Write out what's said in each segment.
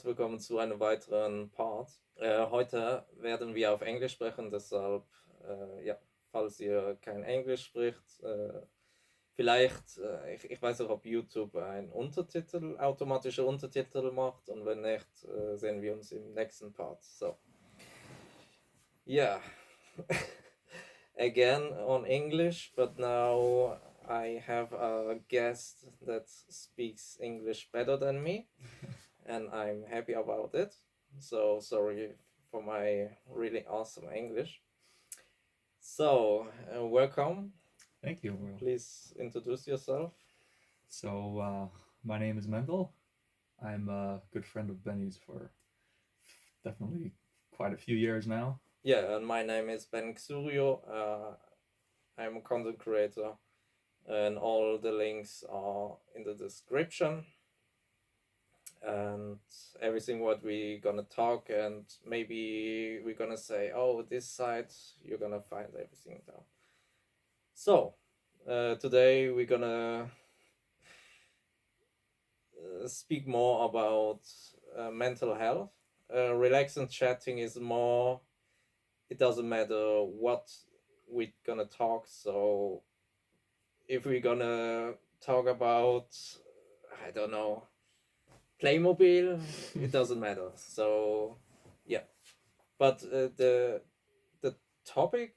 herzlich willkommen zu einem weiteren Part. Heute werden wir auf Englisch sprechen, deshalb, falls ihr kein Englisch spricht, vielleicht, ich weiß auch, ob YouTube einen automatische Untertitel macht, und wenn nicht, sehen wir uns im nächsten Part. So, yeah, again on English, but now I have a guest that speaks English better than me. And I'm happy about it. So sorry for my really awesome English. So, welcome. Thank you, Will. Please introduce yourself. So, my name is Mendel. I'm a good friend of Benny's for definitely quite a few years now. Yeah, and my name is Ben-xurio. I'm a content creator, and all the links are in the description. And everything what we gonna talk, and maybe we're gonna say, oh, this site, you're gonna find everything down. So today we're gonna speak more about mental health. Relaxing chatting is more, it doesn't matter what we're gonna talk. So if we're gonna talk about, I don't know, Playmobil, it doesn't matter. So yeah, but the topic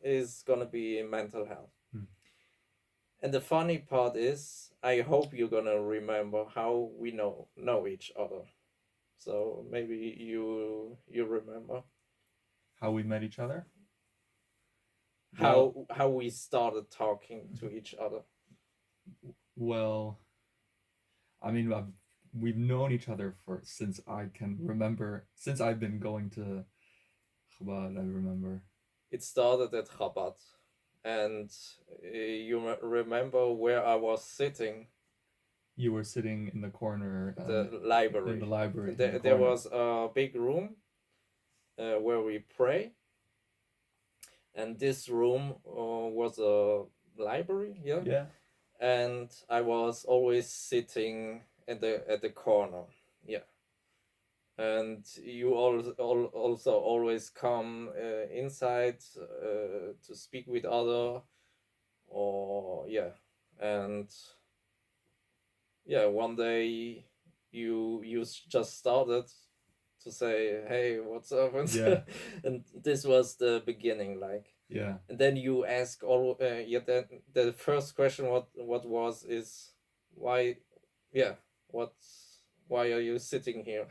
is gonna be mental health. And the funny part is, I hope you're gonna remember how we know each other. So maybe you remember How we met each other? how we started talking to each other. Well, I mean, we've known each other since I can remember, since I've been going to Chabad, I remember. It started at Chabad, and you remember where I was sitting? You were sitting in the corner. The library. In the library. There was a big room where we pray, and this room was a library. Yeah. Yeah. And I was always sitting at the corner. Yeah. And you also always come inside to speak with other, or yeah. And yeah, one day you just started to say, hey, what's up? Yeah. And this was the beginning, like. Yeah. And then you ask the first question is why are you sitting here?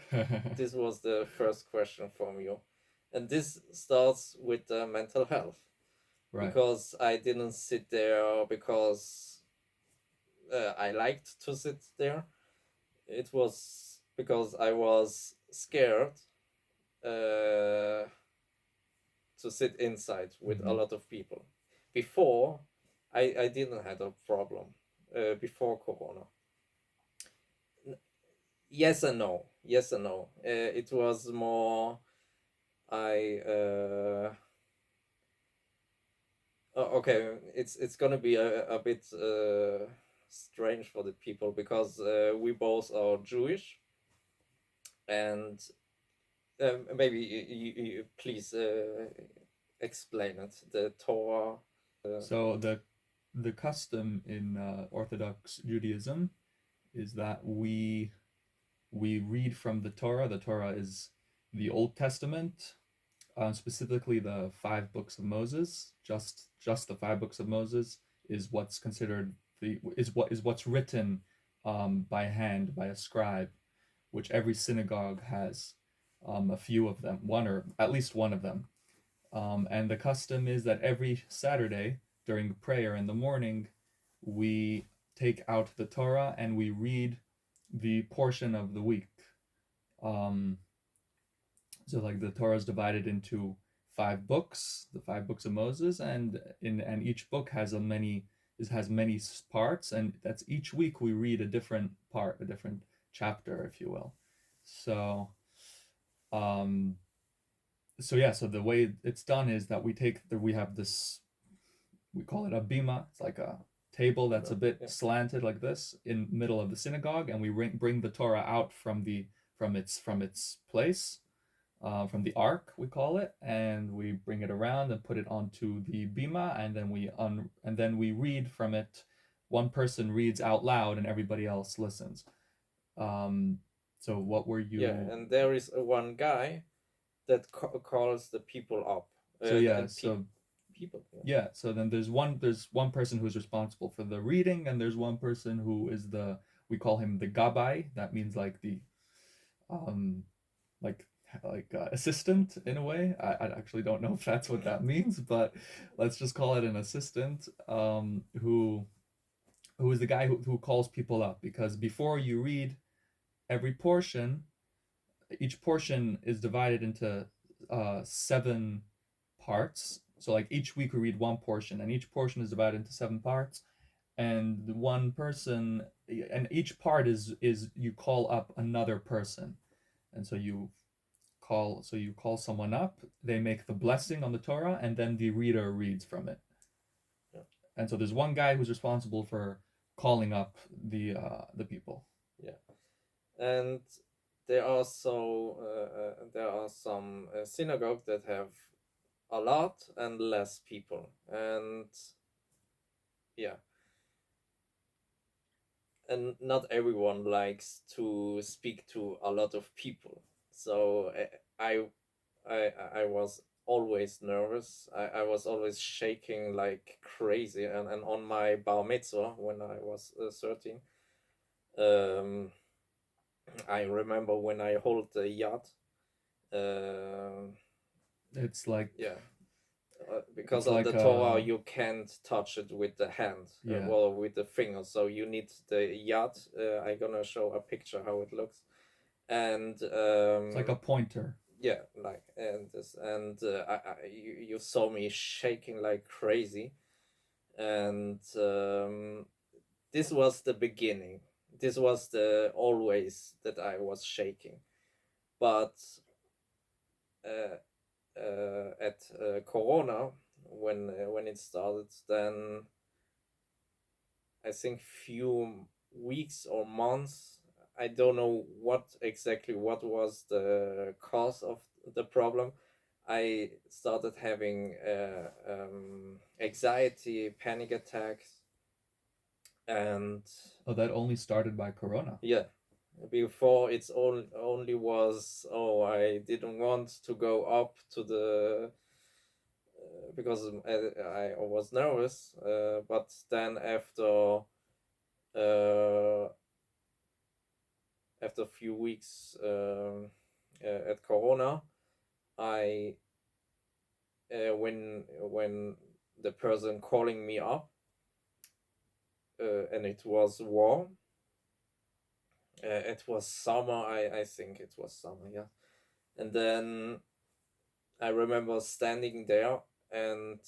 This was the first question from you. And this starts with mental health. Right. Because I didn't sit there because I liked to sit there. It was because I was scared to sit inside with a lot of people. Before, I didn't have a problem before Corona. Yes and no. It was more, okay, it's gonna be a bit strange for the people, because we both are Jewish, and maybe you please explain it. The Torah. So the custom in Orthodox Judaism is that we read from the Torah. The Torah is the Old Testament, specifically the 5 books of Moses. Just the 5 books of Moses is what's considered what's written by hand by a scribe, which every synagogue has a few of them, one or at least one of them. And the custom is that every Saturday during prayer in the morning, we take out the Torah and we read the portion of the week. So like the Torah is divided into 5 books, the 5 books of Moses, and each book has many parts, and that's each week we read a different part, a different chapter, if you will. So so the way it's done is that we have this, we call it a bima. It's like a table that's a bit slanted like this in middle of the synagogue, and we bring the Torah out from the from its place, from the ark we call it, and we bring it around and put it onto the bima, and then we read from it. One person reads out loud, and everybody else listens. So what were you? Yeah, and there is one guy that calls the people up. So yeah, and so people. yeah, so then there's one person who's responsible for the reading, and there's one person who is we call him the gabai. That means like the um like assistant in a way. I actually don't know if that's what that means, but let's just call it an assistant, who is the guy who calls people up, because before you read every portion, each portion is divided into 7 parts. So like each week we read one portion, and each portion is divided into 7 parts, and one person, and each part is you call up another person, and so you call someone up, they make the blessing on the Torah, and then the reader reads from it. Yeah. And so there's one guy who's responsible for calling up the people. Yeah, and there are some synagogues that have a lot and less people, and yeah, and not everyone likes to speak to a lot of people. So I was always nervous. I was always shaking like crazy, and on my bar mitzvah when I was 13, I remember when I hold the yacht. It's like, Yeah, because it's on like the Torah you can't touch it with the hand, Yeah. well, with the finger. So you need the yacht. I'm gonna show a picture how it looks, and it's like a pointer. yeah, like, and this, and you saw me shaking like crazy, and this was the beginning. This was the always that I was shaking, but at Corona, when it started, then I think few weeks or months, I don't know what was the cause of the problem. I started having anxiety, panic attacks, and Oh, that only started by Corona. yeah, before it's only was, oh, I didn't want to go up to the because I was nervous, but then after a few weeks at Corona, I when the person calling me up, and it was warm. It was summer. I think it was summer. Yeah, and then I remember standing there, and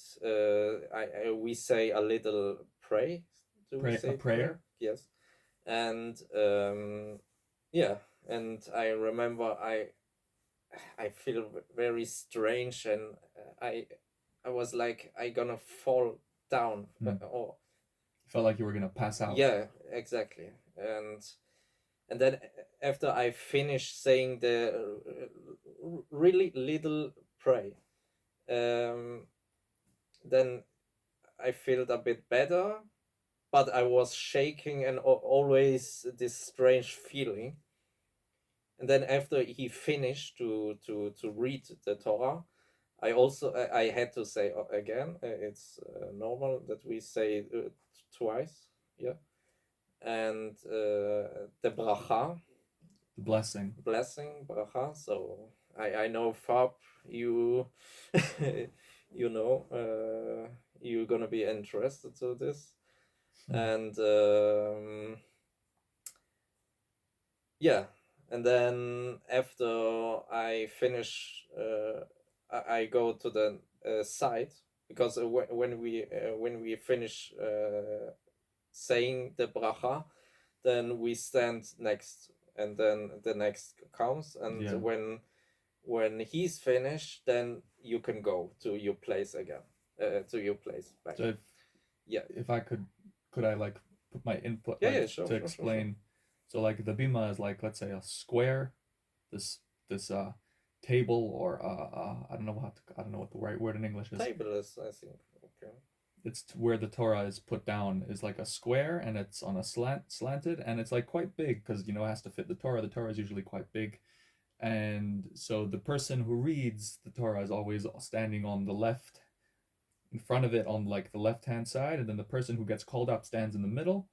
we say a little pray. We say a prayer? Yes, and yeah, and I remember I feel very strange, and I was like I gonna fall down. Or felt like you were gonna pass out. Yeah, exactly, and then after I finished saying the really little pray, then I felt a bit better, but I was shaking and always this strange feeling. And then after he finished to read the Torah, I had to say again. It's normal that we say twice, yeah. And the bracha, The blessing. bracha. So I know, Fab, you you know, you're gonna be interested to this, and yeah, and then after I finish, I go to the site, because when we finish saying the bracha, then we stand next, and then the next comes, and Yeah. when he's finished, then you can go to your place again, to your place back. So if I could I like put my input, like, sure, to explain. So like the bima is like, let's say, a square this table, or I don't know I don't know what the right word in English is. Table is, I think, okay. It's where the Torah is put down is like a square, and it's on a slanted, and it's like quite big because it has to fit the Torah. The Torah is usually quite big, and so the person who reads the Torah is always standing on the left, in front of it, on like the left hand side, and then the person who gets called up stands in the middle,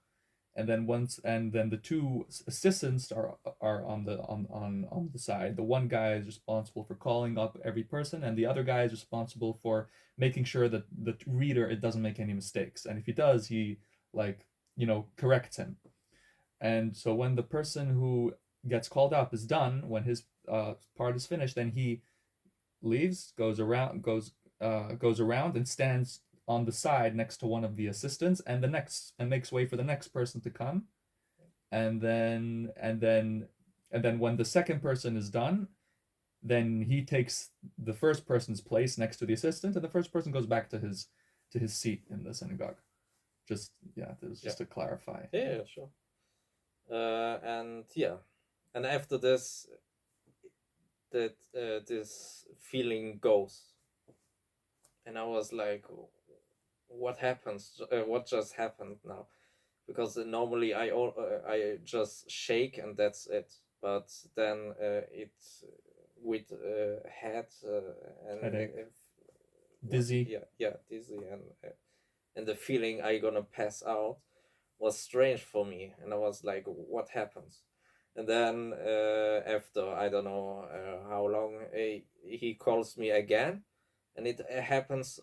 and then the two assistants are on the side. The one guy is responsible for calling up every person, and the other guy is responsible for making sure that the reader, it doesn't make any mistakes, and if he does, he, like, corrects him. And so when the person who gets called up is done, when his part is finished, then he leaves, goes around and stands on the side next to one of the assistants, and makes way for the next person to come, and then when the second person is done, then he takes the first person's place next to the assistant, and the first person goes back to his seat in the synagogue. Just to clarify. Yeah, sure. And after this, that this feeling goes, and I was like, what happens? What just happened now? Because normally I just shake and that's it. But then it with head and Headache. Dizzy. Dizzy, and the feeling I gonna pass out was strange for me, and I was like, what happens? And then after I don't know how long, he calls me again, and it happens.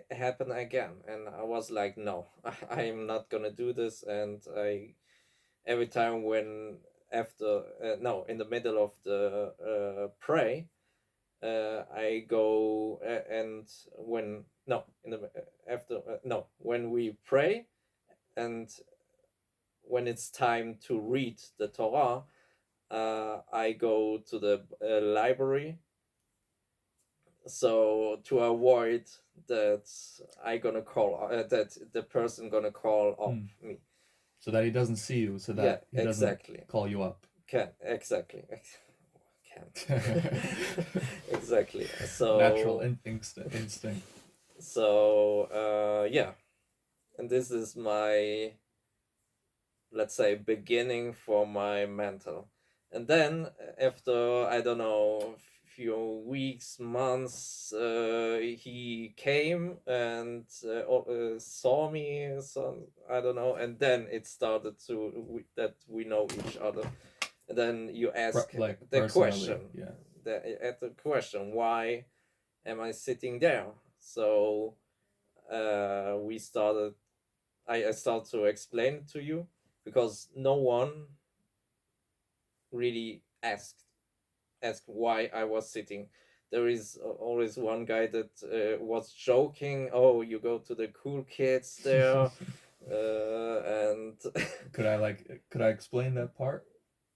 Happen again, and I was like, no, I'm not gonna do this. And I, every time when after no, in the middle of the pray, I go and when no in the after no when we pray, and when it's time to read the Torah, I go to the library, so to avoid that I gonna call that the person gonna call up me, so that he doesn't see you, so that he doesn't call you up. Can't. Exactly. So natural instinct. So and this is my, let's say, beginning for my mental. And then after I don't know few weeks, months, he came and saw me, so I don't know, and then it started that we know each other, and then you ask the question, the question, why am I sitting there? So we started, I start to explain it to you, because no one really asked why I was sitting. There is always one guy that was joking, oh, you go to the cool kids there. And could I explain that part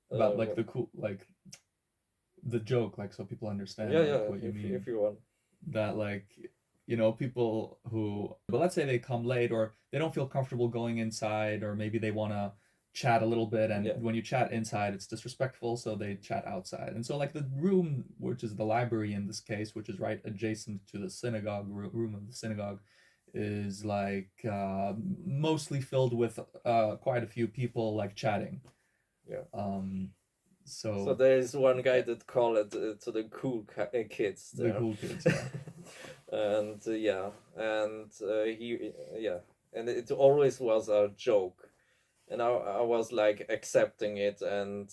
about like the cool, like the joke, like, so people understand what you mean? If you want. That, like, people who, but let's say they come late, or they don't feel comfortable going inside, or maybe they want to chat a little bit, and when you chat inside it's disrespectful, so they chat outside. And so, like, the room, which is the library in this case, which is right adjacent to the synagogue room of the synagogue, is like mostly filled with quite a few people, like, chatting. So there's one guy that called it to the cool kids there. The cool kids, and he and it always was a joke, and I was like accepting it, and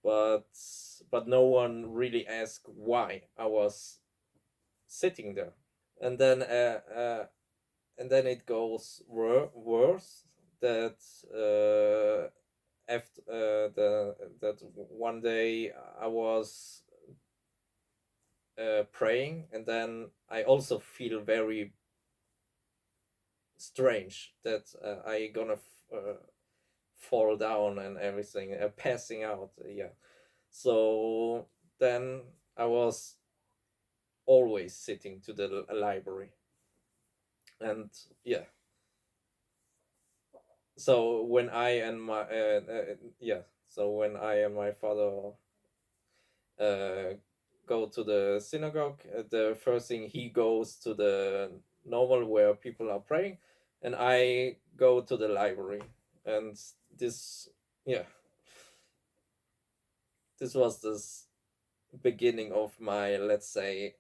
but no one really asked why I was sitting there. And then it goes worse, that after that one day I was praying, and then I also feel very strange that I gonna fall down and everything, passing out. So then I was always sitting to the library, and so when I and my so when I and my father uh, go to the synagogue. The first thing he goes to the normal where people are praying, and I go to the library. And this, yeah, this was this beginning of my, let's say,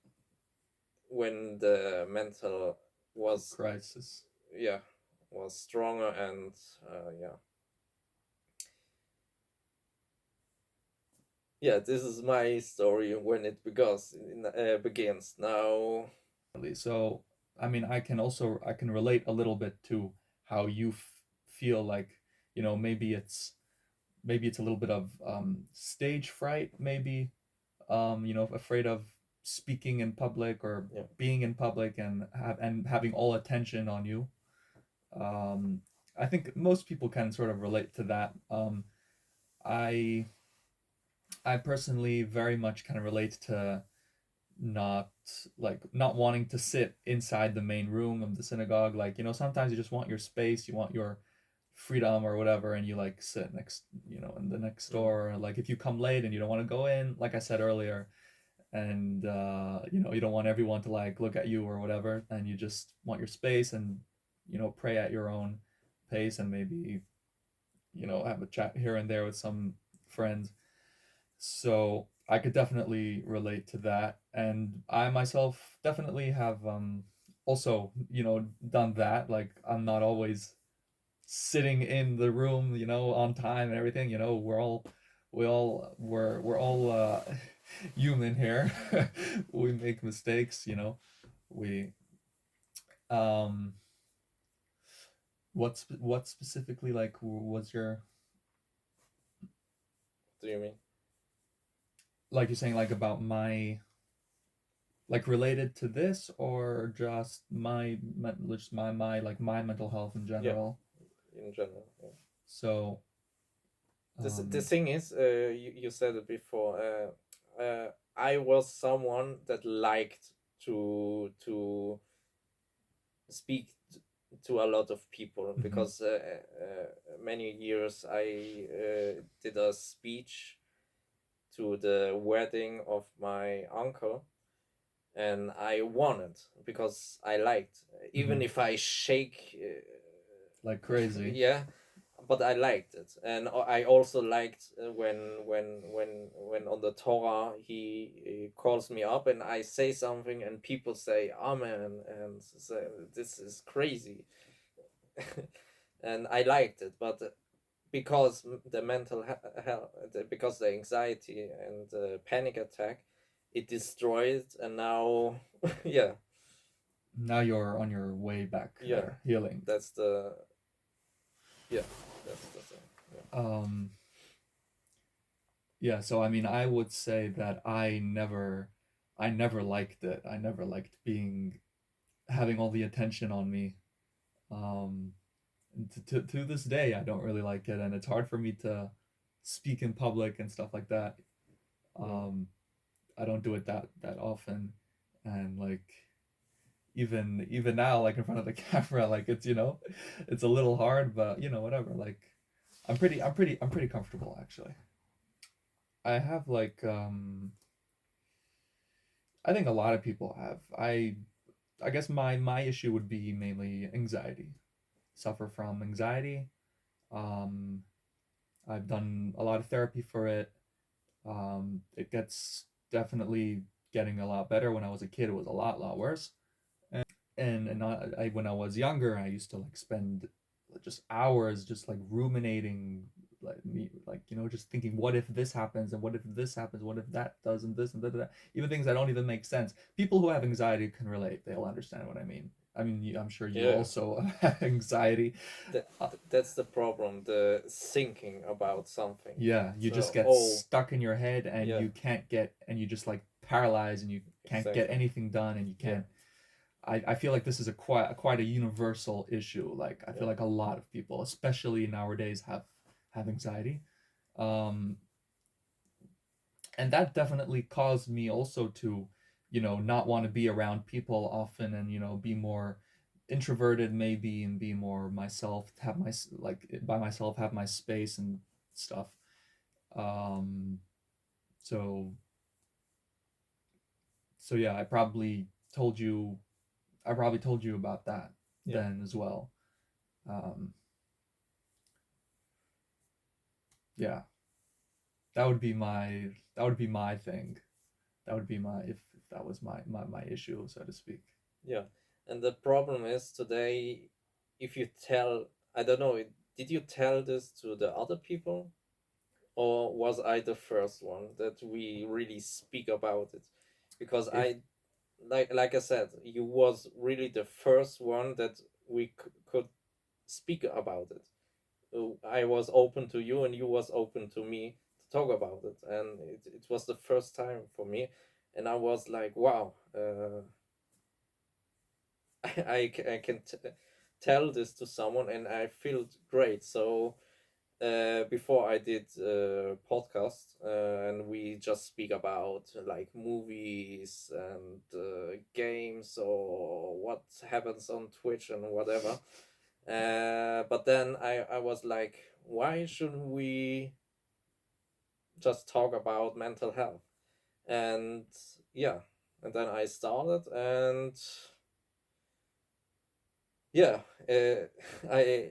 when the mental was, Crisis. yeah, was stronger. And yeah, yeah, this is my story when it begins now. So, I mean, I can relate a little bit to how you feel like, maybe it's a little bit of stage fright, maybe, afraid of speaking in public or Yeah. being in public and having all attention on you. Um, I think most people can sort of relate to that. I I personally very much kind of relate to not not wanting to sit inside the main room of the synagogue. Like, sometimes you just want your space, you want your freedom or whatever, and you like sit next, in the next door. Or, like, if you come late and you don't want to go in, like I said earlier, and you don't want everyone to like look at you or whatever, and you just want your space and pray at your own pace, and maybe have a chat here and there with some friends. So I could definitely relate to that, and I myself definitely have also done that. Like, I'm not always sitting in the room on time and everything. We're all human here. We make mistakes. We um what specifically, like, was your, Do you mean? like, you're saying, like, about my, like, related to this, or just my like my mental health in Yeah, general? in general. Yeah. So The thing is, you said it before. I was someone that liked to speak to a lot of people, mhm, because many years I did a speech to the wedding of my uncle, and I won it because I liked, even mhm, if I shake, like crazy. yeah, but I liked it. And I also liked when on the Torah he calls me up and I say something and people say Amen and say this is crazy. And I liked it, but because the health, because the anxiety and the panic attack, it destroyed. And now, yeah, Now you're on your way back yeah, there, healing. that's the, yeah, that's the thing. Yeah. um yeah, so I mean, I would say that I never liked it. I never liked being having all the attention on me. um to this day, I don't really like it, and it's hard for me to speak in public and stuff like that. Mm. um I don't do it that often, and like, even now, like, in front of the camera, like, it's a little hard, but whatever. Like, I'm pretty comfortable, actually. I have, like, I think a lot of people have. I guess my issue would be mainly anxiety. Suffer from anxiety. um I've done a lot of therapy for it. It gets definitely getting a lot better. When I was a kid, it was a lot worse. And when I was younger, I used to like spend just hours just like ruminating, like just thinking, what if this happens, and what if this happens, what if that does, and this and that, even things that don't even make sense. People who have anxiety can relate. They'll understand what I mean. I mean, I'm sure you Yeah, also have anxiety. that's the problem, the thinking about something. Yeah, you just So, get oh, stuck in your head, and yeah, you just like paralyzed, and you can't get exactly. anything done, and you Yeah, can't. I feel like this is a quite a universal issue. Like, I feel yeah, like a lot of people, especially nowadays, have anxiety. Um, and that definitely caused me also to, not want to be around people often, and be more introverted maybe, and be more myself, have my like by myself, have my space and stuff. Um, so so yeah, I probably told you about that then as well. Yeah, that would be my thing. That would be my if that was my issue, so to speak. Yeah, and the problem is today, if you tell, I don't know, did you tell this to the other people, or was I the first one that we really speak about it? Because If I, like I said, you was really the first one that we could speak about it. I was open to you, and you was open to me to talk about it, and it was the first time for me, and I was like, wow. I can tell this to someone and I feel great. So before I did podcast and we just speak about like movies and games or what happens on Twitch and whatever. But then I was like, why shouldn't we just talk about mental health? And yeah, and then I started, and yeah, I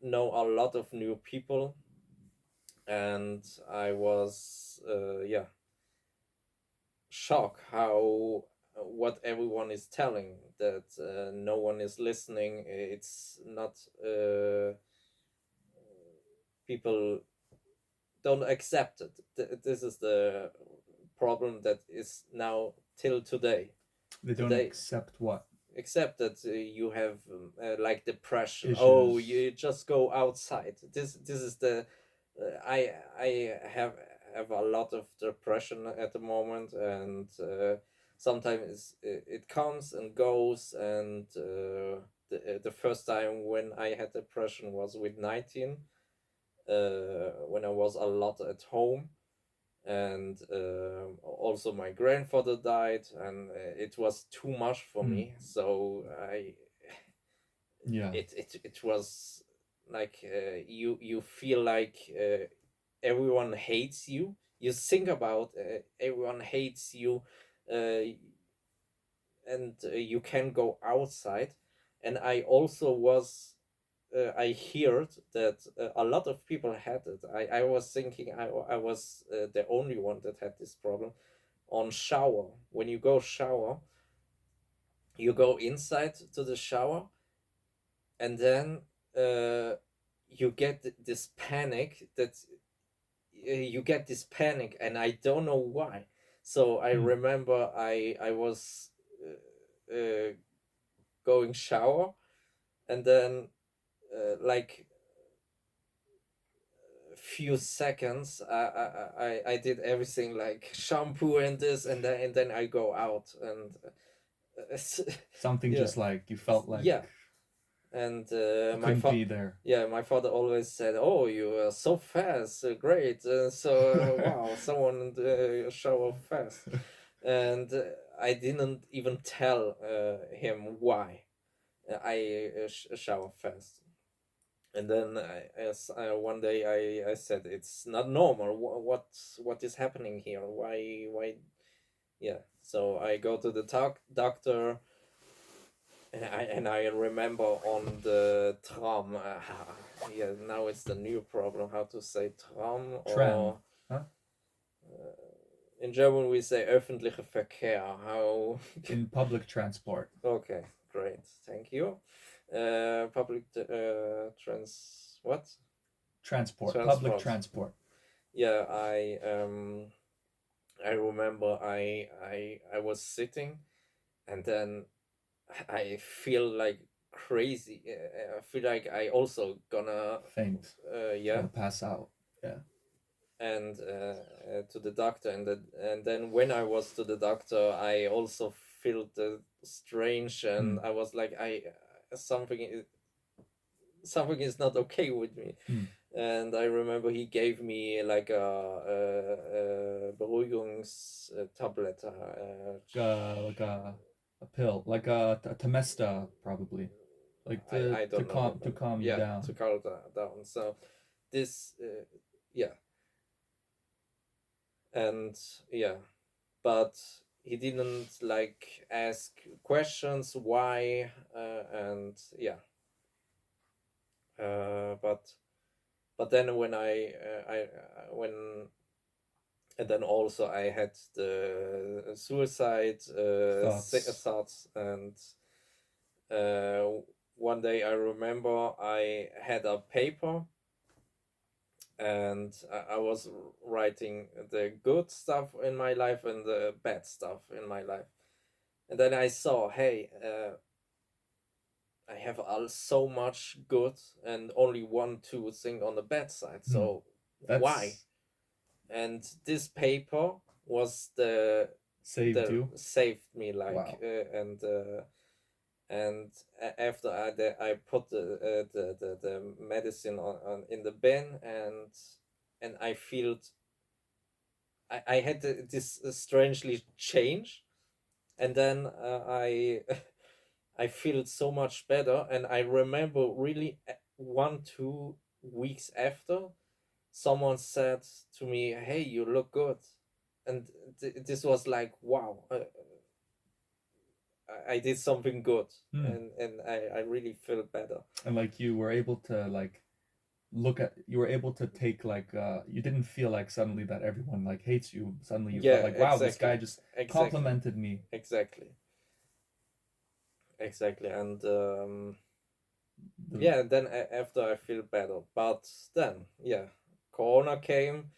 know a lot of new people, and I was yeah, shocked how what everyone is telling, that no one is listening. It's not people don't accept it. This is the problem that is now till today. they don't Today, accept what except that you have like depression. Oh, issues. you just go outside. This is the I have a lot of depression at the moment, and sometimes it comes and goes. And the first time when I had depression was with 19, when I was a lot at home, and also my grandfather died, and it was too much for Mm. me. So Yeah. it was like you feel like everyone hates you. You think about everyone hates you, uh, and you can go outside. And I also was I heard that a lot of people had it. I was thinking I was the only one that had this problem. On shower, when you go shower, you go inside to the shower, and then you get this panic that you get this panic, and I don't know why. So I remember I was going shower, and then like few seconds I did everything like shampoo and this and then I go out, and Something yeah, just like you felt like yeah. And you couldn't be there. yeah, my father always said, oh, you are so fast, great, wow, someone shower fast. And I didn't even tell him why I shower fast. And then one day I said, it's not normal. What is happening here? Why? Yeah. So I go to the doctor, and I remember on the tram. Yeah, now it's the new problem. How to say tram, Tram, or huh? in German we say öffentliche Verkehr. How? In public transport. Okay, great. Thank you. Public what? Transport. Public Transport. transport. Yeah, I remember I was sitting, and then I feel like crazy. I feel like I also gonna Faint. yeah, Gonna pass out. Yeah. and to the doctor, and then when I was to the doctor, I also felt strange, and I was like, something something is not okay with me. And I remember he gave me like a Beruhigungstablet. Like a pill, like a Temesta, probably, like I to don't know. calm you Yeah, down. to calm down. So this, yeah, and yeah, but he didn't like ask questions why, and yeah. But then when I when and then also I had the suicide Thoughts. thoughts, and uh, one day I remember I had a paper, and I was writing the good stuff in my life and the bad stuff in my life, and then I saw, hey, I have so much good and only one two thing on the bad side. Hmm. So why? That's And this paper was saved the you. saved me, like, Wow. and after I put the medicine on in the bin, and I feel I had this strangely change, and then I I feel so much better, and I remember really 1 2 weeks after someone said to me, "Hey, you look good," and this was like, wow, I did something good, Hmm. and I really feel better. And like you were able to like you were able to take like you didn't feel like suddenly that everyone like hates you. Suddenly you felt Yeah, like, wow, this guy exactly, just exactly, complimented me. exactly, exactly, and The yeah. Then after I feel better, but then yeah, Corona came,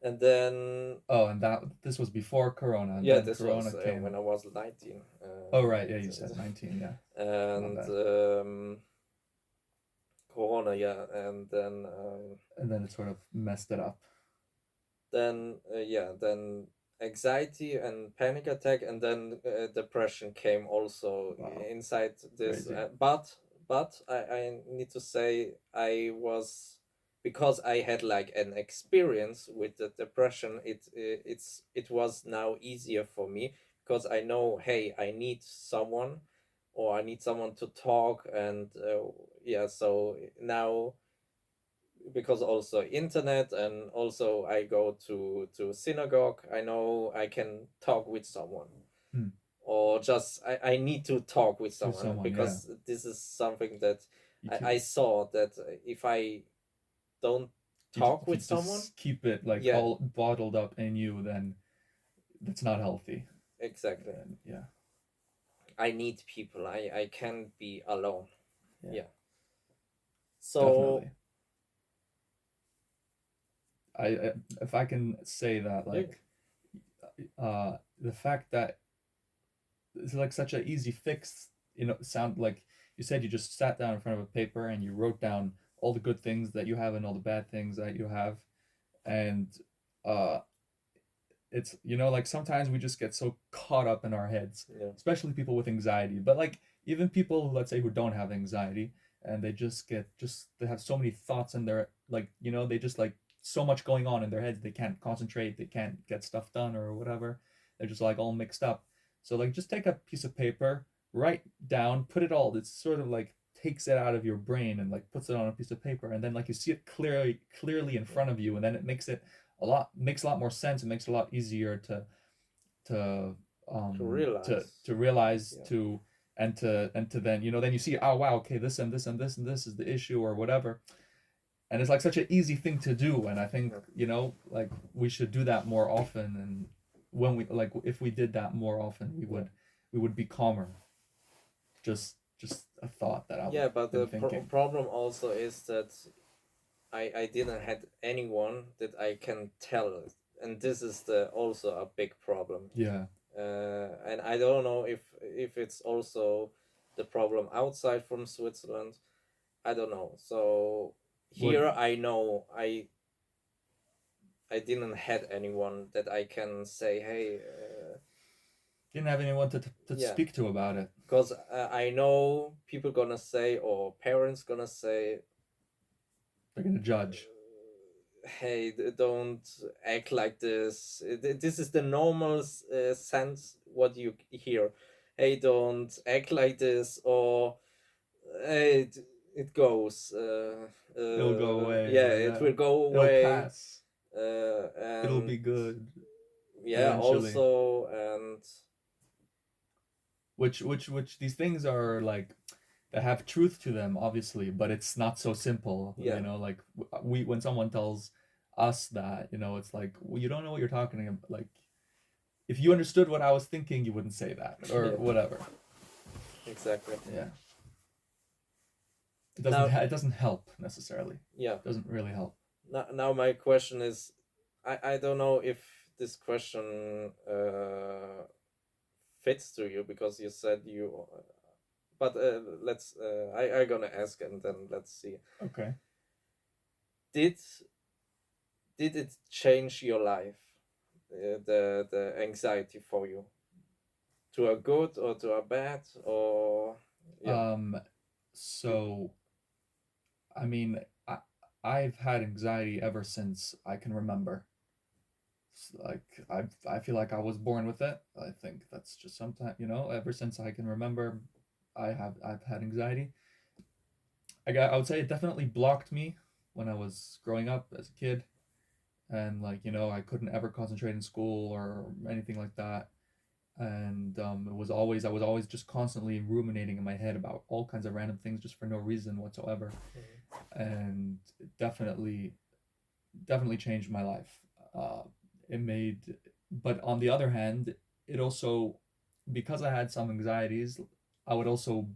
and then Oh, and that this was before Corona, and yeah, then this Corona was when came. I was 19. Oh right, yeah, you said 19, yeah. My And bad. Corona, yeah, and And then it sort of messed it up. then yeah, then anxiety and panic attack, and then depression came also Wow, inside this. crazy. But I need to say I was, because I had like an experience with the depression. It was now easier for me, because I know, hey, I need someone, or I need someone to talk, and yeah. So now, because also internet, and also I go to synagogue, I know I can talk with someone, Hmm. or just I need to talk with To someone, someone, yeah. because this is something that You I can saw that if I don't talk if you with someone, just keep it like yeah, all bottled up in you, then that's not healthy. exactly, And yeah, I need people, I can't be alone, yeah, yeah. So definitely. I if I can say that yeah, like the fact that it's like such an easy fix, sound like you said you just sat down in front of a paper and you wrote down all the good things that you have and all the bad things that you have, and uh it's like sometimes we just get so caught up in our heads, yeah, especially people with anxiety, but like even people, let's say, who don't have anxiety, and they just they have so many thoughts in their, like, they just like so much going on in their heads, they can't concentrate, they can't get stuff done or whatever, they're just like all mixed up. So like just take a piece of paper, write down, put it all, it's sort of like takes it out of your brain and like puts it on a piece of paper, and then like you see it clearly in yeah, front of you, and then it makes a lot more sense. It makes it a lot easier to to to realize, realize, yeah, and to then then you see, oh wow, okay, this and this and this and this is the issue or whatever, and it's like such an easy thing to do, and I think yeah, like we should do that more often, and when we like if we did that more often, yeah. we would be calmer. Just a thought that I've Yeah, but been the thinking. problem also is that I didn't had anyone that I can tell, and this is the also a big problem. Yeah. And I don't know if it's also the problem outside from Switzerland. I don't know. So What here I know I didn't had anyone that I can say, hey, didn't have anyone to yeah, speak to about it. because I know people gonna say, or parents gonna say, They're gonna judge. hey, don't act like this. This is the normal sense what you hear. Hey, don't act like this, or hey, it goes. It'll go away, Yeah, or it yeah, will go it'll away. pass. It'll And be good yeah, eventually. also, and which these things are like, they have truth to them, obviously, but it's not so simple. Yeah. Like we when someone tells us that, it's like, well, you don't know what you're talking about. Like, if you understood what I was thinking, you wouldn't say that, or Yeah. whatever. Exactly. Yeah. Now, It doesn't help necessarily. yeah. It doesn't really help. Now my question is, I don't know if this question fits to you, because you said you, but let's I gonna ask, and then let's see. Okay. Did it change your life, the anxiety for you, to a good or to a bad, or yeah? So I mean, I've had anxiety ever since I can remember. Like, I feel like I was born with it. I think that's just sometimes, ever since I can remember, I've had anxiety. I would say it definitely blocked me when I was growing up as a kid, and like, I couldn't ever concentrate in school or anything like that. And I was always just constantly ruminating in my head about all kinds of random things just for no reason whatsoever. And it definitely changed my life. It made, but on the other hand, it also, because I had some anxieties, I would also,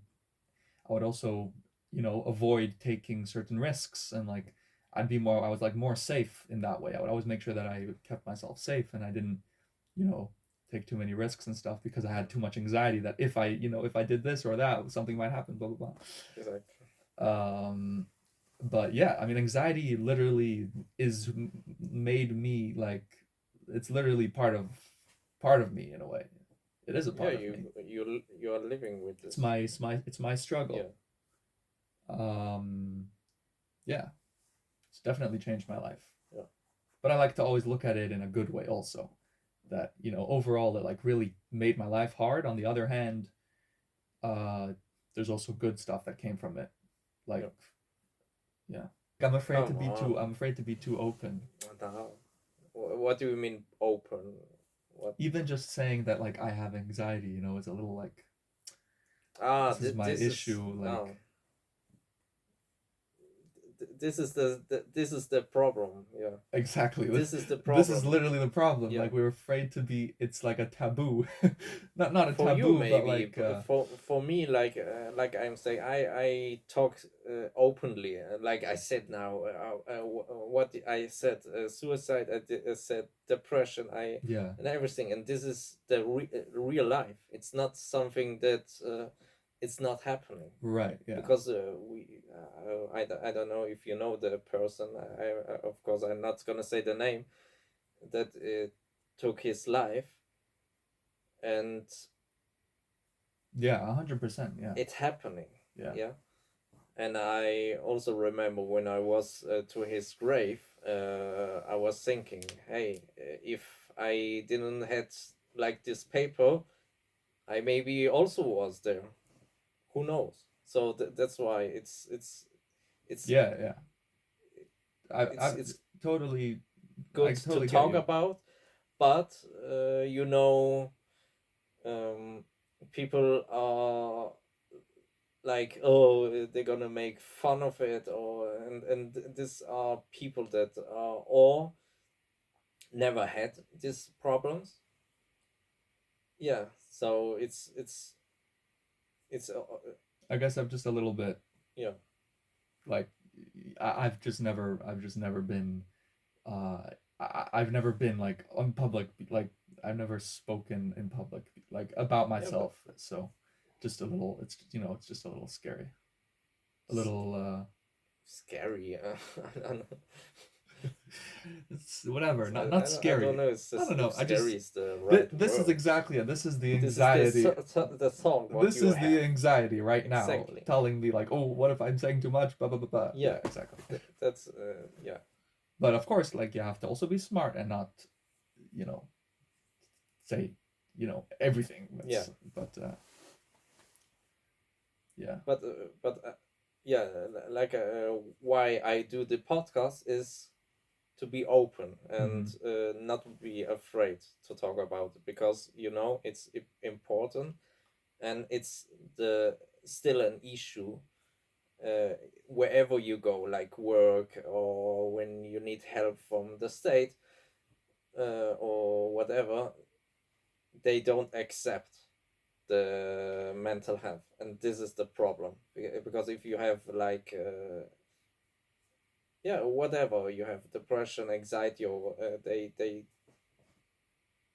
avoid taking certain risks, and like, I was like more safe in that way. I would always make sure that I kept myself safe, and I didn't, you know, take too many risks and stuff, because I had too much anxiety that if I did this or that, something might happen, blah blah Exactly. blah. But yeah, I mean, anxiety literally is made me like, it's literally part of me in a way. It is a Yeah, part of me. you are living with It's this. my Yeah. struggle. Yeah, it's definitely changed my life. Yeah. But I like to always look at it in a good way also. That, overall, it like really made my life hard. On the other hand, there's also good stuff that came from it. Like, yeah. Come on. I'm afraid to be too open. Now, what do you mean open? What? Even just saying that like I have anxiety, it's a little like, this is my This is issue. Like, this is the problem. Yeah. exactly. This is the This is problem. literally the problem. Yeah. Like, we're afraid to be. It's like a taboo, not a For you taboo, but maybe, like, for me, like I'm saying, I talk openly, like I said now, what I said, suicide, I said depression, yeah, and everything, and this is the real life. It's not something that it's not happening, right, yeah, because I don't know if you know the person. Of course I'm not gonna say the name that took his life, and yeah, 100%, yeah, it's happening. yeah, Yeah. And I also remember when I was to his grave, I was thinking, hey, if I didn't had like this paper, I maybe also was there. Who knows? So that's why it's yeah, yeah. I it's totally, I good to totally get talk you. about, but um, people are like, oh, they're gonna make fun of it, or and these are people that are or never had these problems. Yeah, so it's I guess I'm just a little bit yeah. like, I've just never been, uh I've never been like on public, like, I've never spoken in public like about Yeah, but myself. So just a little, it's just a little scary, a s- little, scary. I don't know. it's whatever, not I don't scary. know. It's I just don't know. if I just scary is the right this is word. exactly it. This is the This is anxiety. the song what This you is the have. anxiety right now, Exactly. telling me like, oh, what if I'm saying too much? Blah blah blah blah. Yeah, Yeah, exactly. that's yeah. But of course, like, you have to also be smart and not, you know, say, everything. Yeah. But yeah. But yeah, like why I do the podcast is to be open and Mhm. not be afraid to talk about it, because it's important, and it's the still an issue uh, wherever you go, like work or when you need help from the state or whatever. They don't accept the mental health, and this is the problem. Because if you have like yeah, whatever, you have depression, anxiety, or they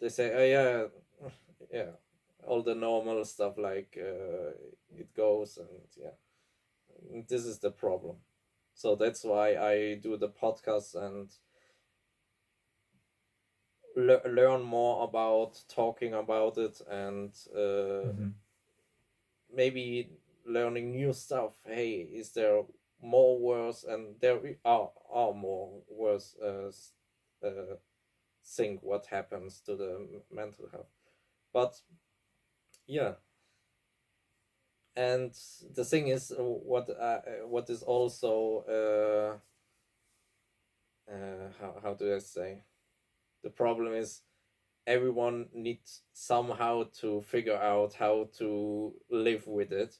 say, oh yeah, yeah, all the normal stuff, like it goes, and yeah, this is the problem. So that's why I do the podcast and learn more about talking about it, and Mm-hmm. maybe learning new stuff. Hey, is there more worse? And there are more worse thing what happens to the mental health. But yeah, and the thing is, what is also how do I say, the problem is everyone needs somehow to figure out how to live with it,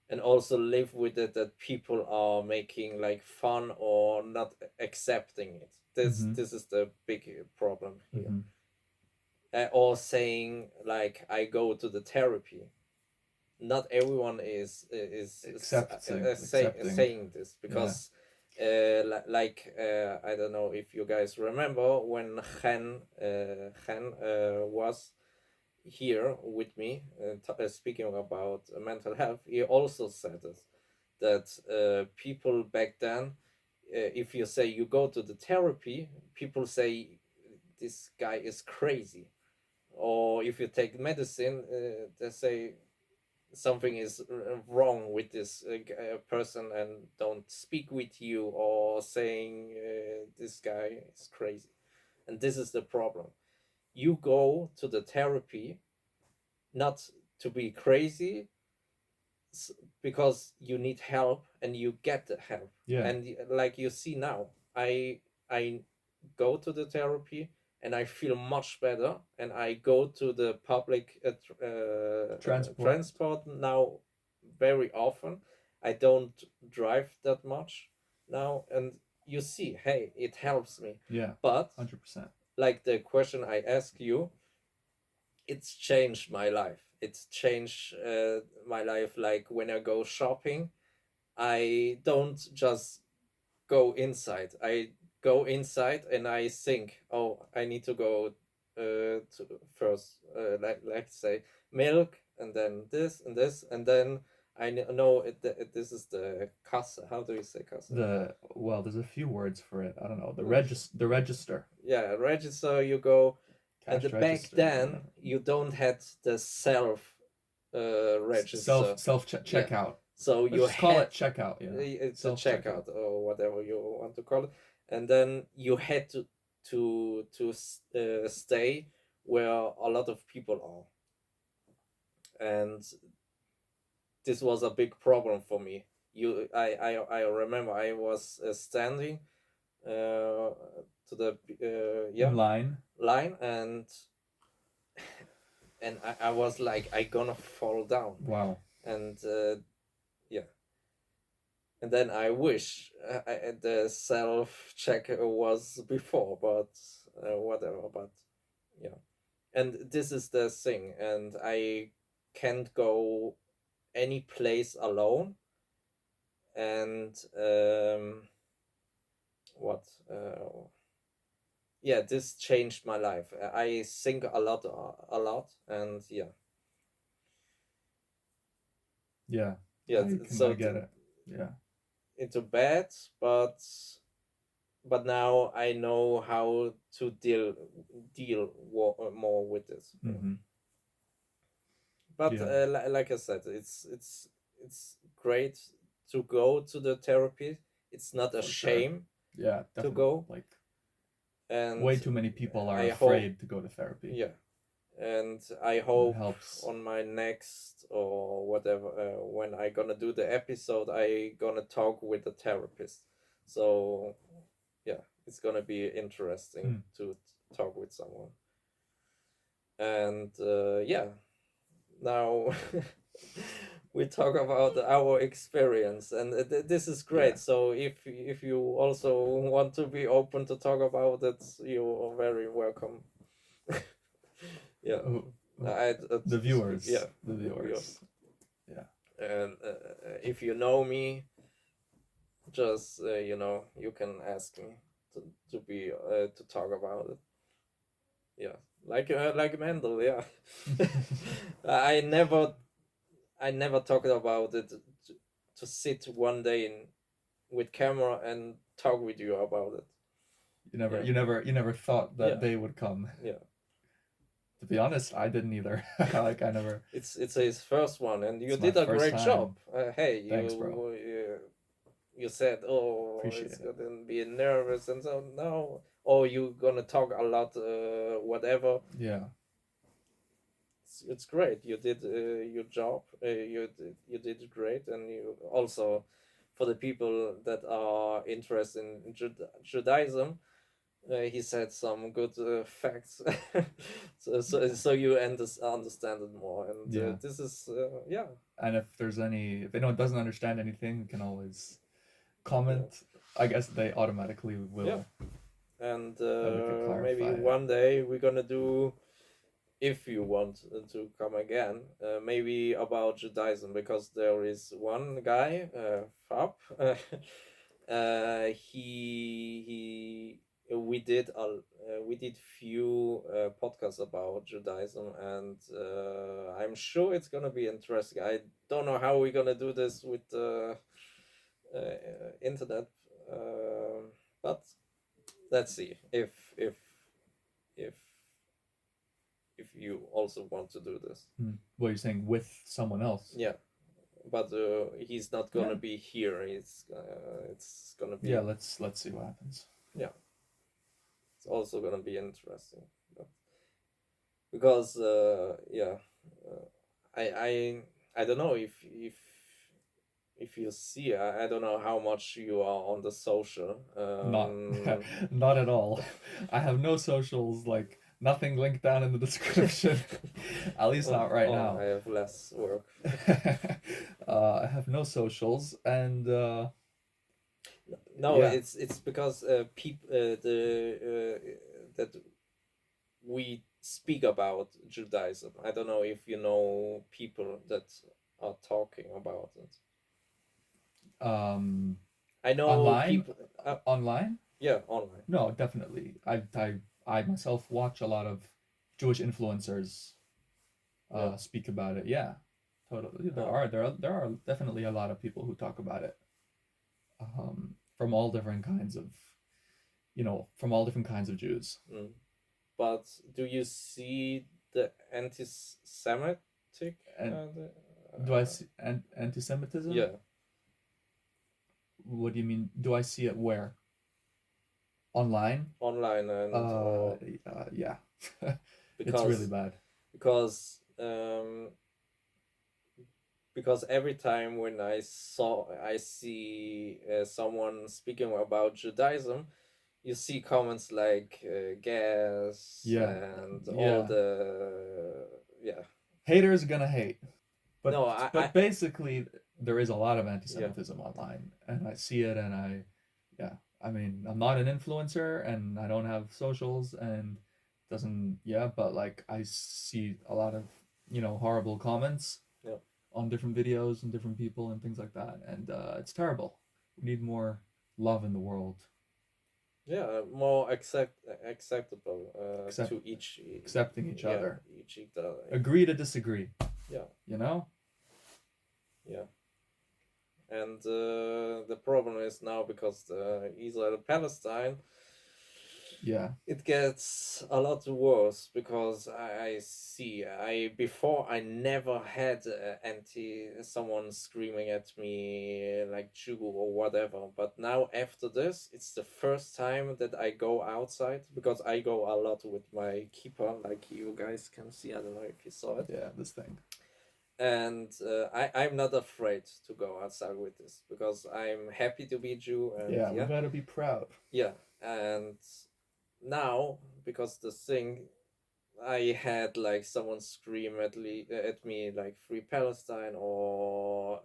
and also live with it that people are making like fun or not accepting it. Mm-hmm. This is the big problem here. Mm-hmm. Or saying like I go to the therapy. Not everyone Accepting. saying this, Yeah. because like I don't know if you guys remember when Hen was here with me speaking about mental health. He also said this, that people back then, if you say you go to the therapy, people say this guy is crazy. Or if you take medicine, they say something is wrong with this person and don't speak with you, or saying this guy is crazy. And this is the problem. You go to the therapy not to be crazy, because you need help and you get the help. Yeah. And like you see now, I go to the therapy and I feel much better, and I go to the public transport now very often. I don't drive that much now, and you see, hey, it helps me. Yeah. But 100%. like the question I ask you, it's changed my life. It's changed my life. Like when I go shopping, I don't just go inside. I go inside and I think, oh, I need to go to first, like say milk, and then this and this, and then I know this is the kassa. How do you say kassa? There's a few words for it. I don't know. The register. Yeah, register. You go, and Cash back register. then you don't had the self register. Self checkout. Yeah. So Let's you just call it checkout. Yeah. It's a checkout or whatever you want to call it, and then you had to stay where a lot of people are, and this was a big problem for me. I remember I was standing to the line, and I was like, I gonna fall down. Wow. And yeah, and then I wish the self check was before, but whatever. But yeah, and this is the thing, and I can't go any place alone. And what? Yeah, this changed my life. I think a lot, and yeah. Yeah. Yeah, I get it. Yeah. Into bed, but now I know how to deal more with this. Mm-hmm. But Yeah. like I said, it's great to go to the therapy. It's not a shame. Yeah, definitely. To go. Like, and way too many people are afraid to go to therapy. Yeah, and I hope on my next or whatever, when I gonna do the episode, I gonna talk with a therapist. So yeah, it's gonna be interesting to talk with someone. And yeah, now we talk about our experience, and this is great. Yeah. So if you also want to be open to talk about it, you are very welcome. Yeah, Who- who- I the viewers. yeah, The the viewers. Yeah. and if you know me, just you can ask me to be to talk about it. Yeah, like Mendel. Yeah, I never talked about it to sit one day with camera and talk with you about it. Yeah. You never thought that Yeah. day would come. Yeah, To be honest, I didn't either. Like I never. it's his first one, and you It's my did a first great time. job. Hey, Thanks, bro. you said, oh, Appreciate it's it. gonna be nervous, and so no, or you gonna talk a lot, whatever. Yeah. It's great. You did your job. You did great, and you also, for the people that are interested in Judaism, he said some good facts, so you understand it more, and Yeah. this is yeah. And if anyone doesn't understand anything, you can always comment. I guess they automatically will. Yeah. And we could clarify maybe it. one day we're gonna do, if you want to come again, maybe about Judaism, because there is one guy, Fab. He we did few podcasts about Judaism, and I'm sure it's gonna be interesting. I don't know how we're gonna do this with internet, but let's see if if you also want to do this. What you're saying with someone else? Yeah, but he's not gonna Yeah. be here. It's gonna be, Yeah. Let's see what happens. yeah. It's also gonna be interesting, but because yeah, I don't know if you see, I don't know how much you are on the social. Not at all. I have no socials, like nothing linked down in the description. At least not right now. I have less work. I have no socials, and No, yeah. it's because that we speak about Judaism. I don't know if you know people that are talking about it. I know Online? people. Online? Yeah, online. No, definitely. I myself watch a lot of Jewish influencers Yeah. speak about it. Yeah, totally. There are definitely a lot of people who talk about it. From all different kinds of, from all different kinds of Jews. But do you see the anti-Semitic? Do I see anti-Semitism? Yeah. What do you mean? Do I see it where? Online? Online and yeah. because, it's really bad. Because every time when I see someone speaking about Judaism, you see comments like gas and all the haters gonna hate. But no, but basically there is a lot of anti-Semitism online, and I see it, and I mean, I'm not an influencer and I don't have socials, and but like I see a lot of horrible comments on different videos and different people and things like that, and it's terrible. We need more love in the world. Yeah, more acceptable to accepting each other. Each other. Agree to disagree. Yeah. Yeah. And the problem is now, because the Israel-Palestine, it gets a lot worse, because I see before I never had someone screaming at me like Jew or whatever, but now after this it's the first time that I go outside, because I go a lot with my keeper, like you guys can see. I don't know if you saw it. Yeah, this thing. And I'm not afraid to go outside with this, because I'm happy to be Jew. And we gotta be proud. Yeah, and now, because the thing, I had like someone scream at me like "Free Palestine" or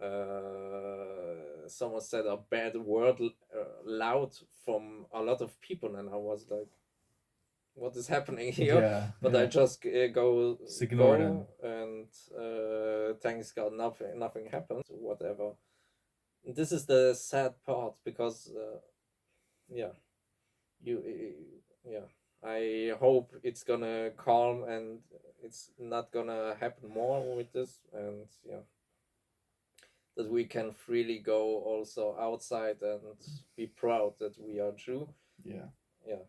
someone said a bad word loud from a lot of people, and I was like, "What is happening here?" Yeah, But I yeah. just Just ignored him. and thanks God nothing happened. Whatever. This is the sad part because yeah, you yeah. I hope it's gonna calm and it's not gonna happen more with this, and yeah, that we can freely go also outside and be proud that we are Jew. Yeah. Yeah,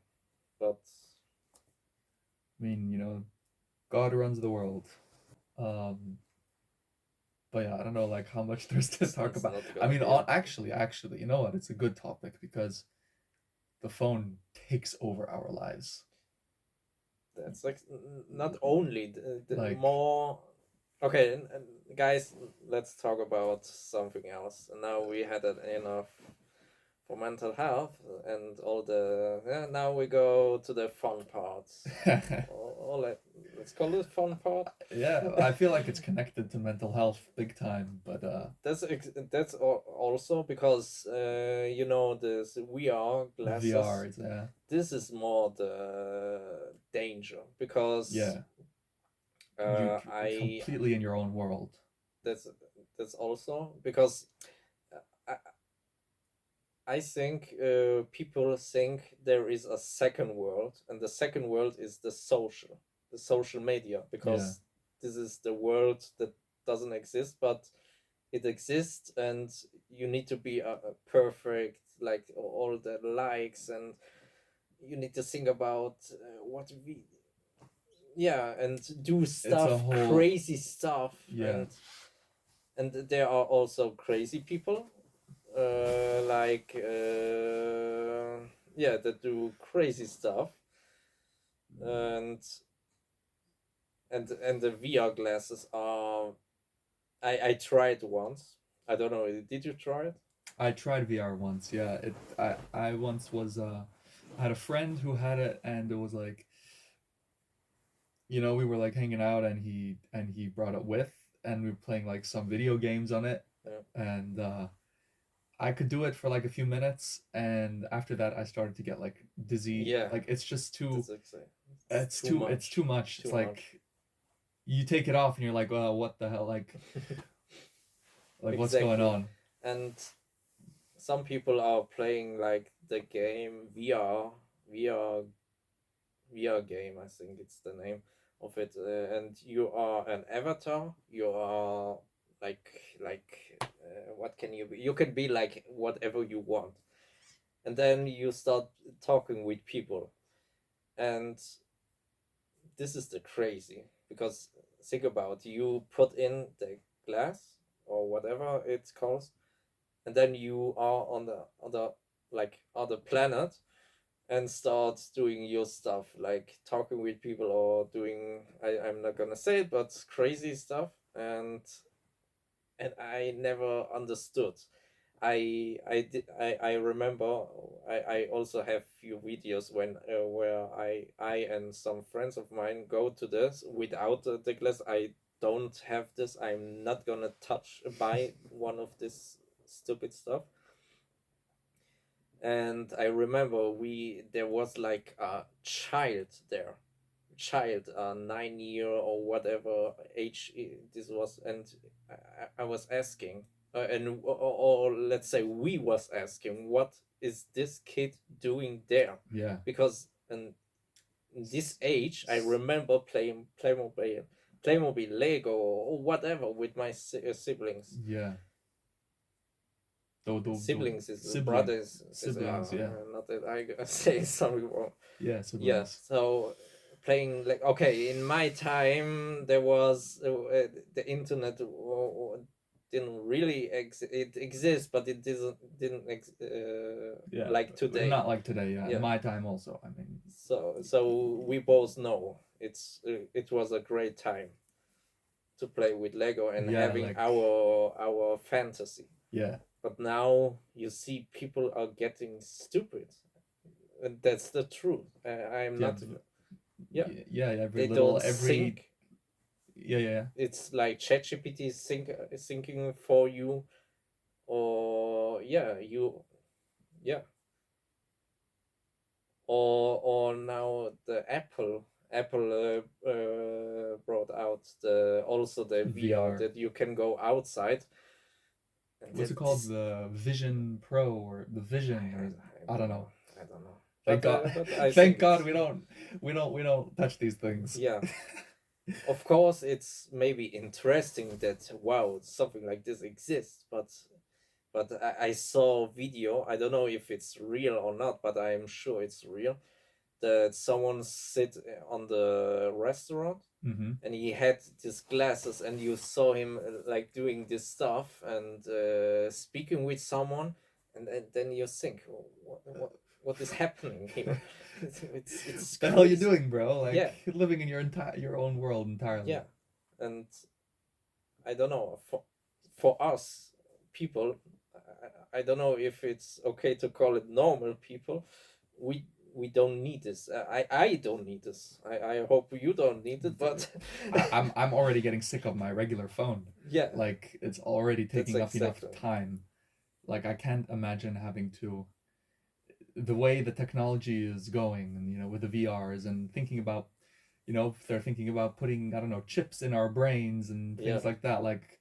but I mean, you know, God runs the world. Um, but yeah, I don't know like how much there's to talk it's about. not I gonna mean, be. actually, you know what? It's a good topic because the phone takes over our lives. That's like not only the Like, more. Okay, guys, let's talk about something else. Now we had enough for mental health and all the. Yeah, now we go to the fun parts. Let's call it fun part. yeah, I feel like it's connected to mental health big time, but That's also because you know this VR VR glasses. is yeah, This is more the danger because yeah, I completely in your own world. that's that's also because I I think people think there is a second world, and the second world is the social media, Yeah, because this is the world that doesn't exist, but it exists, and you need to be a perfect, like all the likes, and you need to think about what we, yeah, and do it's a stuff, whole crazy stuff, yeah, and there are also crazy people like yeah, that do crazy stuff, and and the VR glasses are. I tried once. I don't know. Did you try it? I tried VR once. Yeah, I once was I had a friend who had it and it was like, you know, we were like hanging out and he brought it with and we were playing like some video games on it Yeah. and I could do it for like a few minutes and after that I started to get like dizzy. Yeah, Like it's just too that's exactly. It's too it's much. too much. It's Too much. like you take it off and you're like, well, what the hell? Like what's going Exactly. on? And some people are playing like the game VR game. I think it's the name of it. And you are an avatar. You are what can you be? You can be like whatever you want, and then you start talking with people, and this is the crazy, because think about, you put in the glass or whatever it's called, and then you are on the like other planet, and start doing your stuff, like talking with people or doing, I'm not gonna say it, but crazy stuff, and I never understood. I remember, I also have few videos when where I and some friends of mine go to this without the glass. I don't have this. I'm not gonna buy one of this stupid stuff. And I remember there was like a child there, child, 9 year or whatever age this was, and I was asking, or let's say we was asking, what is this kid doing there? Yeah. Because in this age, I remember playing Playmobil, Lego, or whatever with my siblings. Yeah. The Siblings is sibling brothers. siblings, yeah. Not that I say something wrong. Yeah, Yeah, siblings. so playing, like, okay, in my time there was the internet didn't really it exists, but it didn't Yeah. like today. Not like today, yeah. In Yeah, my time also. I mean, so we both know it was a great time to play with Lego and yeah, having like our fantasy. yeah. But now you see people are getting stupid, and that's the truth. I'm Yeah, not. Yeah, Yeah, every they little don't think. yeah. It's like ChatGPT thinking for you, or yeah, or now the Apple brought out the VR VR. that you can go outside, and What's it that called? this The Vision Pro or the Vision, or I I don't don't know. know, I don't know, Thank God. but I Thank think God it's we don't touch these things. yeah. Of course, it's maybe interesting that wow, something like this exists, but I saw a video. I don't know if it's real or not, but I'm sure it's real. That someone sit on the restaurant Mm-hmm. and he had these glasses, and you saw him like doing this stuff and speaking with someone, and then you think, what is happening here? It's What the hell are you crazy. doing, bro? Like Yeah, living in your own world entirely. yeah, and I don't know, for us people, I don't know if it's okay to call it normal people. We we don't need this. I don't need this. I hope you don't need it, but I'm already getting sick of my regular phone. yeah, Like it's already that's taking up enough exactly. time. Like I can't imagine having to the way the technology is going, and with the VRs and thinking about, if they're thinking about putting, I don't know, chips in our brains and Yeah, things like that. Like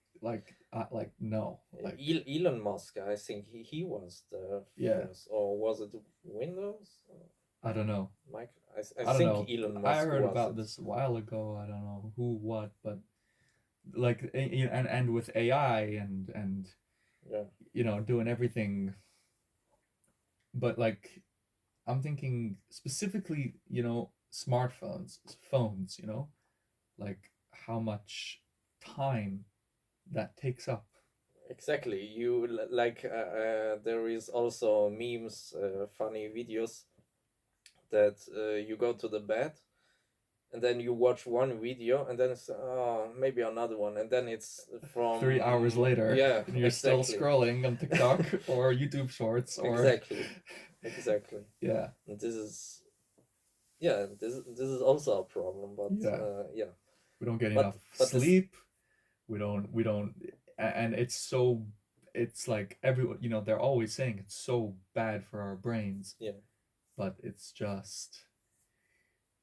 no, like Elon Musk, I think he was the yeah, first, or was it Windows? I don't know. Mike, I I don't think know. Elon I Musk heard was about it. this a while ago. I don't know who, what, but like, and with AI and Yeah, doing everything, but like I'm thinking specifically, smartphones, phones, like how much time that takes up. exactly. You like there is also memes, funny videos that you go to the bed and then you watch one video and then it's maybe another one and then it's 3 hours from later, yeah, and you're still exactly. scrolling on TikTok or YouTube Shorts or Exactly, exactly. yeah, And this is yeah, this is also a problem, but yeah. yeah, We don't get but enough this sleep. We don't, and it's like everyone, they're always saying it's so bad for our brains, yeah, but it's just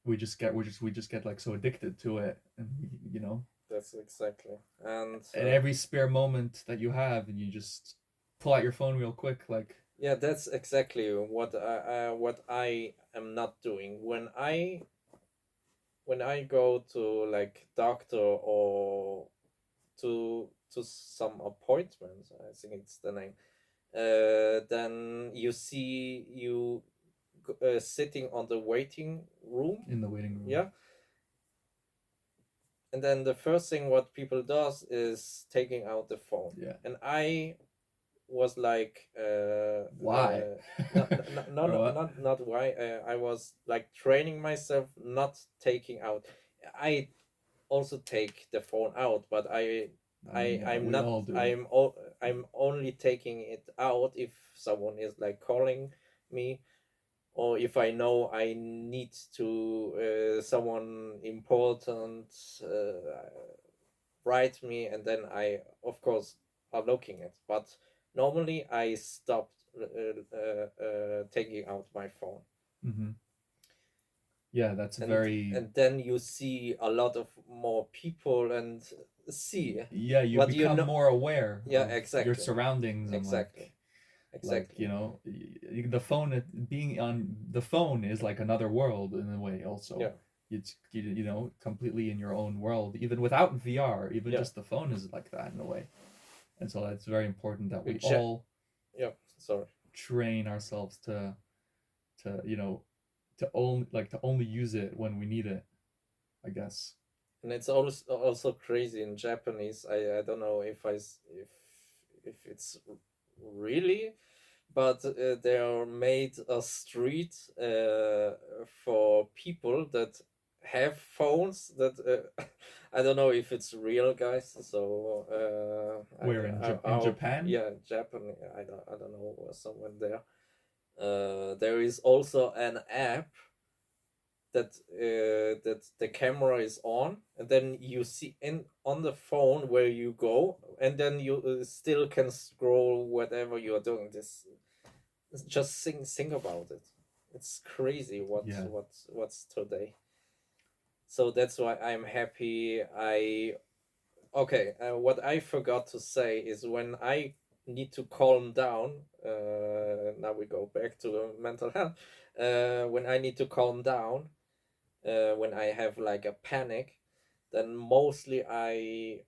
we just get like so addicted to it, and that's exactly. And at every spare moment that you have, and you just pull out your phone real quick, like yeah, that's exactly what I am not doing when I go to like doctor or to some appointment. I think it's the name. Then you see you sitting on the waiting room. in the waiting room. Yeah, and then the first thing what people does is taking out the phone, Yeah. and I was like Why? Or what? not why I was like training myself not taking out. I also take the phone out, but I mean, yeah, I'm we not all do. I'm only taking it out if someone is like calling me, or if I know I need to someone important write me, and then I of course are looking it. But normally I stopped taking out my phone, Mm-hmm. Yeah, that's and very. then you see a lot of more people and see Yeah, you what you become know. more aware Yeah, of your exactly, surroundings, and exactly, like exactly. the phone, being on the phone is like another world in a way also. Yeah, It's completely in your own world, even without VR. Even yeah. just the phone is like that in a way. And so it's very important that we With all yeah. Sorry. train ourselves to to only use it when we need it, I guess. And it's also crazy in Japanese. I don't know if it's really, but they are made a street for people that have phones that I don't know if it's real, guys. So Where in Japan? yeah, Japan. I don't know, someone there. There is also an app that the camera is on, and then you see on the phone where you go, and then you still can scroll whatever you are doing. This just think about it. It's crazy Yeah. what's today. So that's why I'm happy. Okay, what I forgot to say is when I need to calm down. Now we go back to mental health. When I need to calm down, when I have like a panic, then mostly I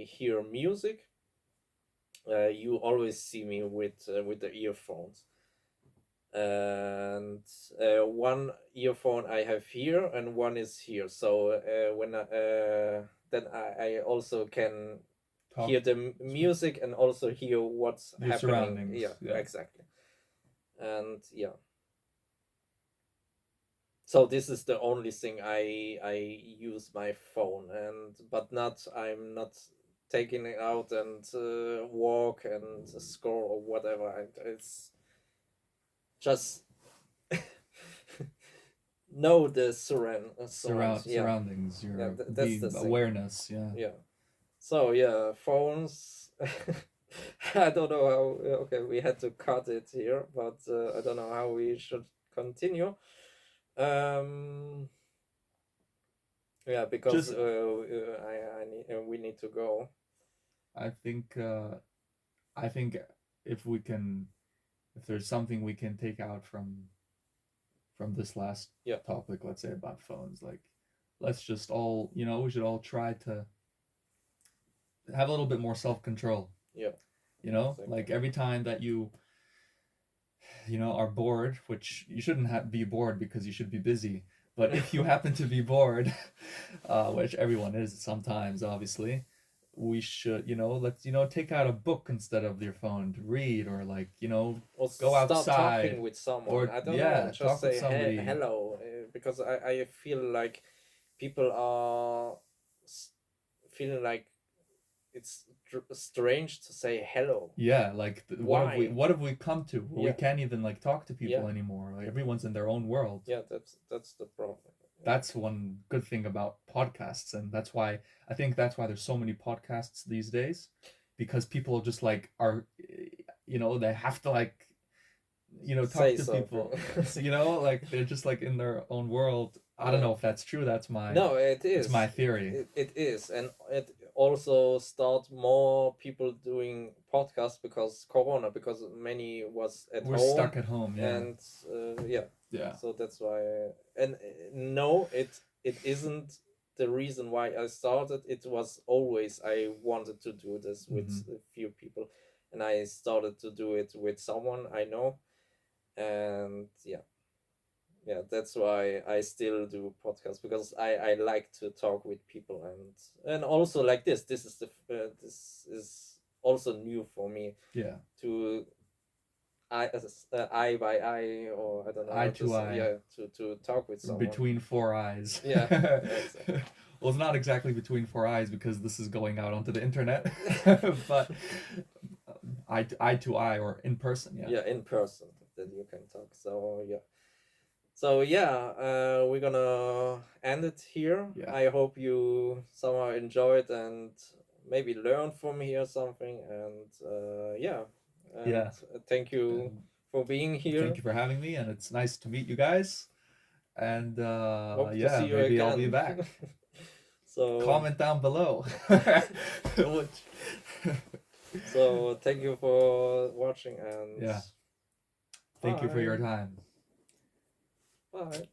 hear music. You always see me with the earphones, and one earphone I have here and one is here. So then I also can Talk hear the music and also hear what's your happening. surroundings. Yeah, Yeah. exactly. And yeah, so this is the only thing I use my phone, and but not I'm not taking it out and walk and scroll or whatever. It's just know the surrounds. Yeah, Surroundings, yeah. your That's the being thing. awareness. Yeah. Yeah. So yeah, phones. I don't know how. Okay, we had to cut it here, but I don't know how we should continue. Um, yeah, because Just I need we need to go. I think I think if we can, if there's something we can take out from this last Yeah, topic, let's say about phones, like let's just all, we should all try to have a little bit more self-control. yeah, Like exactly. every time that are bored, which you shouldn't be bored because you should be busy, but if you happen to be bored, which everyone is sometimes, obviously, we should, let's, take out a book instead of your phone to read, or like, Or go start talking outside, with someone. or I don't know. yeah, Just talk with say somebody. hello, because I feel like people are feeling like it's strange to say hello. Yeah, like Why? what have we come to where we Yeah, can't even like talk to yeah, people anymore? Like everyone's in their own world. yeah. That's the problem. That's one good thing about podcasts, and I think that's why there's so many podcasts these days, because people just like are, they have to like, talk Say to something. people. So, like they're just like in their own world. I don't Yeah. know if that's true. No, it It's my is. theory. It is, and it also start more people doing podcasts because Corona, because many was at We're home, stuck at home. Yeah. and yeah, Yeah. so that's why. And no, it isn't the reason why I started. It was always I wanted to do this with Hmm. a few people, and I started to do it with someone I know, and yeah, that's why I still do podcasts, because I like to talk with people, and also like this is the this is also new for me Yeah. to eye by eye, or I don't know Eye how to to say, eye, yeah, to talk with someone. between four eyes. Yeah, exactly. Well, it's not exactly between four eyes because this is going out onto the internet, but eye to eye or in person. Yeah. Yeah, in person that you can talk. So yeah, we're gonna end it here. Yeah. I hope you somehow enjoyed and maybe learn from here something. And yeah, and Yeah. thank you And for being thank here. you for having me, and it's nice to meet you guys. And Hope to see yeah, you maybe I'll be again. back. So Comment down below. Which, so thank you for watching, and yeah. Thank you for your bye. time. Bye.